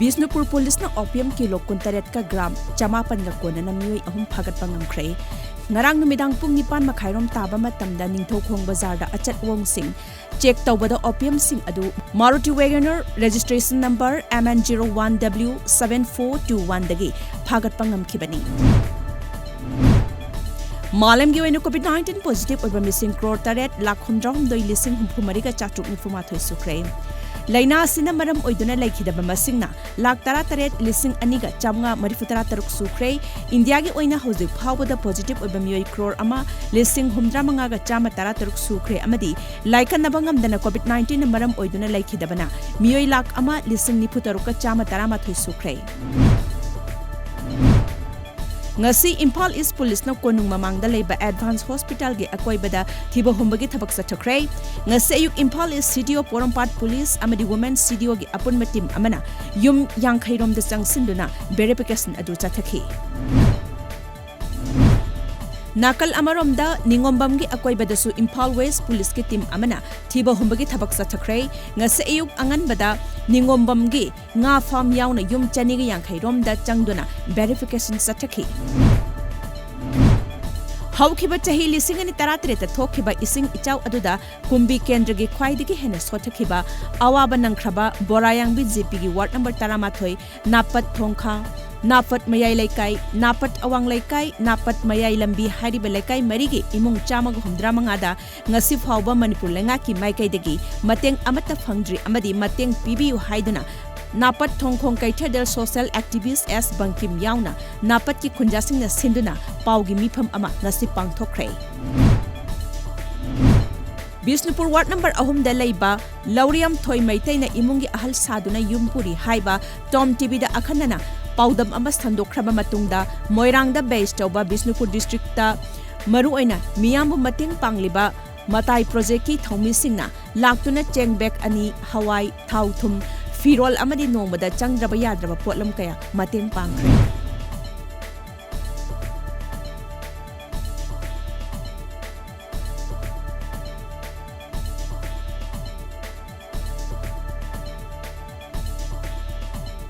Bishnupur police ना opium kilo 38 का ग्राम चमापन का कोना मियोई अहुम फागत पंगमख्रे ngarang numidang pung 9 makhairom taba matamda ningthokong bazar da achat wong sing check tawbada opium sing adu Maruti Wagoner registration number MN01W7421 dagi phagat pangam khibani Malam gi wenu COVID-19 positive oiba missing crore taret lakh 100 lising humphumari ka chatuk nifuma thoi sukre Laina sina maram oiduna laikhidaba masingna lakh 18 lising aniga chamnga marifutara taruk sukre India gi oina hojik phawbada positive oiba miyoi crore ama lising humdra manga ga chama tara taruk sukre amadi laikan nabangam dana COVID-19 maram oiduna laikhidabana miyoi lakh ama lising nifutaru ka chama tara ma thoi sukre ngasi Impal East Police na konung mamangda leiba Advanced Hospital gi akoibada thiba humbagi thabak sathakre ngasi ayuk Impal East CDO Porampart Police amadi Women CDO gi apunma team amana yum yangkhairom da changsinduna verification adu chathakhi Nakal amaromda ningombam gi akoibada su Impal West Police ki team amana thiba humbagi thabak sathakre ngasi ayuk angan bada ningombam gi nga farm yauna yum chani gi yangkhairom da changduna verification sathakhi Haukiba chahi lising ani taratreta thokhiba ising ichaw aduda kumbi kendra gi khwaidigi hena sothakhiba awaba nangkhraba borayang BJP gi ward number 13 napat thongkha napat mayai laikai napat awang laikai napat mayai lambi hariba laikai marigi imung chamag humdra mangada ngasi phawba manipur lenga ki maikai degi mateng amata phangdri amadi mateng pibiu haiduna Napat Thongkhong Kaithadel Social Activist S Bangkim Yauna Napat ki khunjasing na sinduna paugi mifam ama ngasi pangthokre Bishnupur Ward number 3 da leiba Lauriam Thoi Maitai na imungi ahal saduna yumpuri haiba Tom TV da akhanana paudam ama standokhraba matungda Moirang da base tawba Bishnupur district ta maru oina miyambu mating pangliba Matai project ki thomi singna laktuna chengbek ani hawai thau thum Firol amadi nongmada changdraba yadraba potlam kaya mateng pangkhre